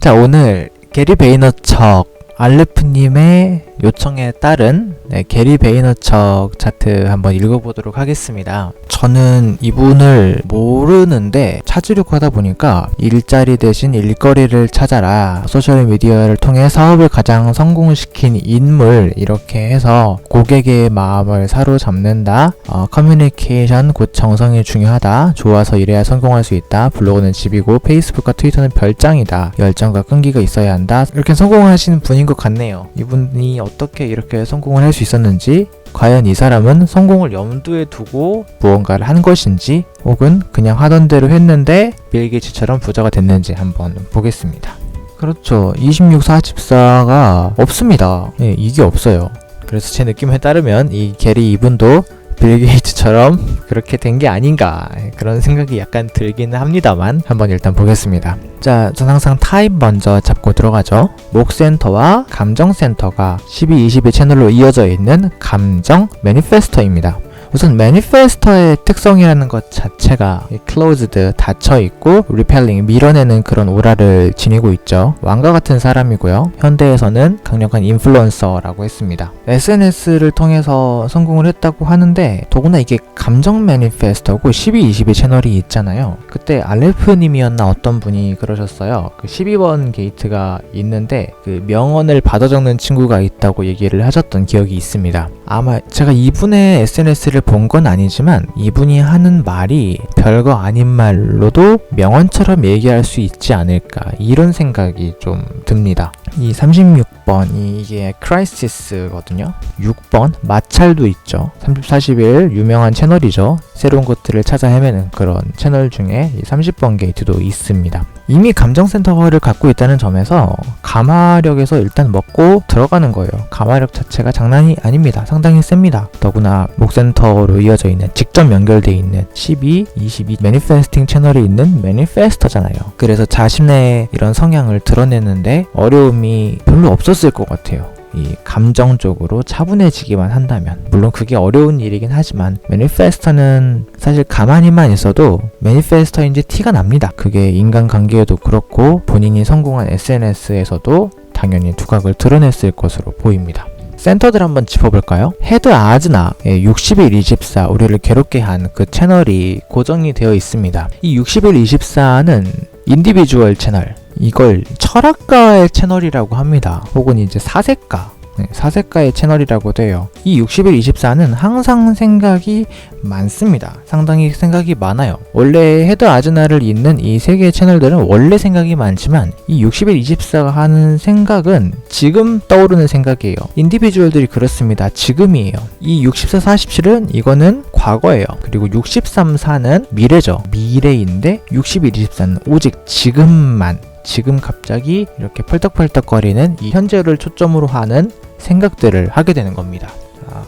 자, 오늘 게리 베이너척 알레프님의 요청에 따른 게리 베이너척 차트 한번 읽어보도록 하겠습니다. 저는 이분을 모르는데 찾으려고 하다 보니까 일자리 대신 일거리를 찾아라, 소셜미디어를 통해 사업을 가장 성공시킨 인물, 이렇게 해서 고객의 마음을 사로잡는다, 커뮤니케이션 곧 정성이 중요하다, 좋아서 일해야 성공할 수 있다, 블로그는 집이고 페이스북과 트위터는 별장이다, 열정과 끈기가 있어야 한다, 이렇게 성공하시는 분인 것 같네요. 이분이 어떻게 이렇게 성공을 할 수 있었는지, 과연 이 사람은 성공을 염두에 두고 무언가를 한 것인지, 혹은 그냥 하던 대로 했는데 빌 게이츠처럼 부자가 됐는지 한번 보겠습니다. 그렇죠. 26, 44가 없습니다. 이게 없어요. 그래서 제 느낌에 따르면 이 게리 이분도 빌 게이츠처럼 그렇게 된 게 아닌가, 그런 생각이 약간 들기는 합니다만 한번 일단 보겠습니다. 자, 전 항상 타입 먼저 잡고 들어가죠. 목센터와 감정센터가 12, 20의 채널로 이어져 있는 감정 매니페스터입니다. 우선 매니페스터의 특성이라는 것 자체가 closed, 닫혀있고 repelling, 밀어내는 그런 오라를 지니고 있죠. 왕과 같은 사람이고요. 현대에서는 강력한 인플루언서라고 했습니다. SNS를 통해서 성공을 했다고 하는데, 더구나 이게 감정 매니페스터고 12, 20의 채널이 있잖아요. 그때 알레프님이었나 어떤 분이 그러셨어요. 그 12번 게이트가 있는데 그 명언을 받아 적는 친구가 있다고 얘기를 하셨던 기억이 있습니다. 아마 제가 이분의 SNS를 본 건 아니지만 이분이 하는 말이 별거 아닌 말로도 명언처럼 얘기할 수 있지 않을까, 이런 생각이 좀 듭니다. 이 36번이 이게 크라이시스거든요. 6번 마찰도 있죠. 30, 41 유명한 채널이죠. 새로운 것들을 찾아 헤매는 그런 채널 중에 이 30번 게이트도 있습니다. 이미 감정센터를 갖고 있다는 점에서 가마력에서 일단 먹고 들어가는 거예요. 가마력 자체가 장난이 아닙니다. 상당히 셉니다. 더구나 목센터로 이어져 있는, 직접 연결되어 있는 12, 22 매니페스팅 채널이 있는 매니페스터잖아요. 그래서 자신의 이런 성향을 드러내는데 어려움이 별로 없었을 것 같아요. 이 감정적으로 차분해지기만 한다면. 물론 그게 어려운 일이긴 하지만 매니페스터는 사실 가만히만 있어도 매니페스터인지 티가 납니다. 그게 인간관계에도 그렇고 본인이 성공한 SNS에서도 당연히 두각을 드러냈을 것으로 보입니다. 센터들 한번 짚어볼까요? 헤드 아즈나 60일 24, 우리를 괴롭게 한 그 채널이 고정이 되어 있습니다. 이 60일 24는 인디비주얼 채널, 이걸 철학가의 채널이라고 합니다. 혹은 이제 사색가의 채널이라고 돼요. 이 60일 24는 항상 생각이 많습니다. 상당히 생각이 많아요. 원래 헤드 아즈나를 잇는 이 세 개의 채널들은 원래 생각이 많지만 이 60일 24가 하는 생각은 지금 떠오르는 생각이에요. 인디비주얼들이 그렇습니다. 지금이에요. 이 64, 47은 이거는 과거예요. 그리고 63, 4는 미래죠. 미래인데 60일 24는 오직 지금만, 지금 갑자기 이렇게 펄떡펄떡거리는 이 현재를 초점으로 하는 생각들을 하게 되는 겁니다.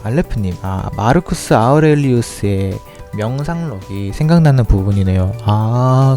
알레프님, 마르쿠스 아우렐리우스의 명상록이 생각나는 부분이네요.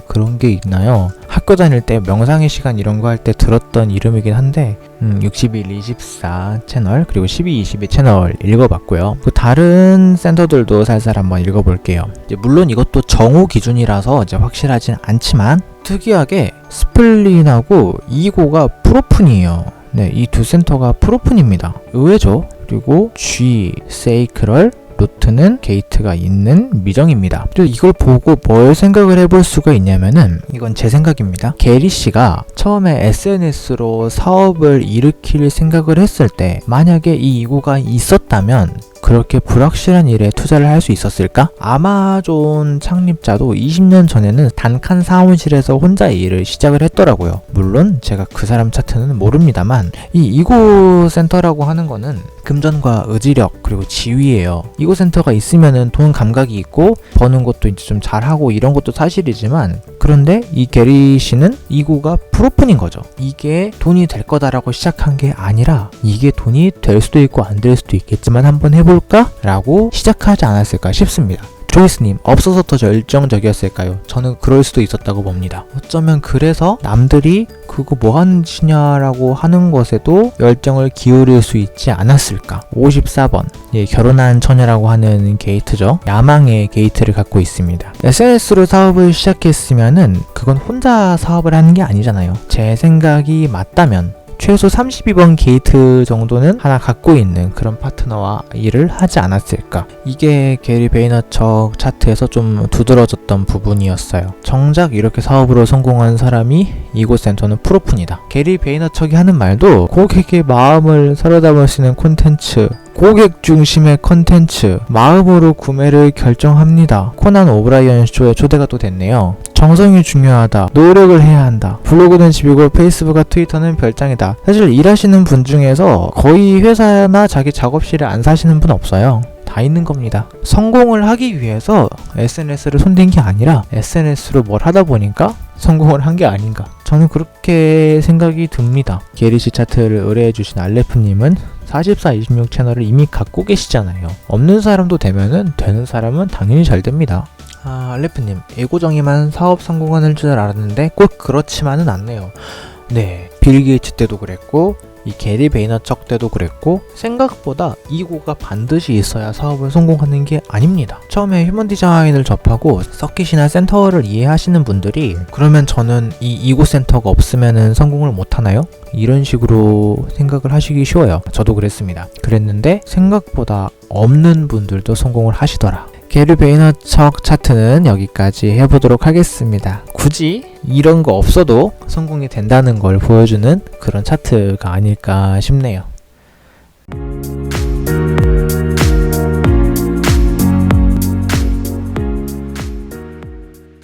그런 게 있나요? 학교 다닐 때 명상의 시간 이런 거 할 때 들었던 이름이긴 한데 61, 24 채널, 그리고 12, 22 채널 읽어봤고요. 그 다른 센터들도 살살 한번 읽어볼게요. 물론 이것도 정오 기준이라서 이제 확실하진 않지만 특이하게 스플린하고 이고가 프로푼이에요. 네, 이 두 센터가 프로푼입니다. 의외죠. 그리고 G, 세이크럴, 루트는 게이트가 있는 미정입니다. 그리고 이걸 보고 뭘 생각을 해볼 수가 있냐면은, 이건 제 생각입니다. 게리 씨가 처음에 SNS로 사업을 일으킬 생각을 했을 때 만약에 이 이고가 있었다면 그렇게 불확실한 일에 투자를 할 수 있었을까? 아마존 창립자도 20년 전에는 단칸 사무실에서 혼자 일을 시작을 했더라고요. 물론 제가 그 사람 차트는 모릅니다만 이 이고 센터라고 하는 거는 금전과 의지력 그리고 지위예요. 이고 센터가 있으면은 돈 감각이 있고 버는 것도 이제 좀 잘하고 이런 것도 사실이지만, 그런데 이 게리 씨는 이고가 프로푼인 거죠. 이게 돈이 될 거다라고 시작한 게 아니라 이게 돈이 될 수도 있고 안 될 수도 있겠지만 한번 해볼까? 라고 시작하지 않았을까 싶습니다. 조이스님, 없어서 더 열정적이었을까요? 저는 그럴 수도 있었다고 봅니다. 어쩌면 그래서 남들이 그거 뭐 하는 짓이냐라고 하는 것에도 열정을 기울일 수 있지 않았을까. 54번, 결혼한 처녀라고 하는 게이트죠. 야망의 게이트를 갖고 있습니다. SNS로 사업을 시작했으면은 그건 혼자 사업을 하는 게 아니잖아요. 제 생각이 맞다면 최소 32번 게이트 정도는 하나 갖고 있는 그런 파트너와 일을 하지 않았을까. 이게 게리 베이너척 차트에서 좀 두드러졌던 부분이었어요. 정작 이렇게 사업으로 성공한 사람이 이곳 센터는 프로푼이다. 게리 베이너척이 하는 말도 고객의 마음을 사로잡을 수 있는 콘텐츠, 고객 중심의 컨텐츠, 마음으로 구매를 결정합니다. 코난 오브라이언 쇼에 초대가 또 됐네요. 정성이 중요하다. 노력을 해야 한다. 블로그는 집이고 페이스북과 트위터는 별장이다. 사실 일하시는 분 중에서 거의 회사나 자기 작업실에 안 사시는 분 없어요. 다 있는 겁니다. 성공을 하기 위해서 SNS를 손댄 게 아니라 SNS로 뭘 하다 보니까 성공을 한 게 아닌가. 저는 그렇게 생각이 듭니다. 게리시 차트를 의뢰해주신 알레프님은 4426 채널을 이미 갖고 계시잖아요. 없는 사람도 되면은 되는 사람은 당연히 잘 됩니다. 알레프님, 애고정이만 사업 성공하는 줄 알았는데 꼭 그렇지만은 않네요. 네, 빌 게이츠 때도 그랬고 이 게리 베이너척 때도 그랬고 생각보다 이고가 반드시 있어야 사업을 성공하는 게 아닙니다. 처음에 휴먼 디자인을 접하고 서킷이나 센터를 이해하시는 분들이 그러면 저는 이 이고 센터가 없으면은 성공을 못하나요? 이런 식으로 생각을 하시기 쉬워요. 저도 그랬는데 생각보다 없는 분들도 성공을 하시더라. 게리 베이너척 차트는 여기까지 해보도록 하겠습니다. 굳이 이런 거 없어도 성공이 된다는 걸 보여주는 그런 차트가 아닐까 싶네요.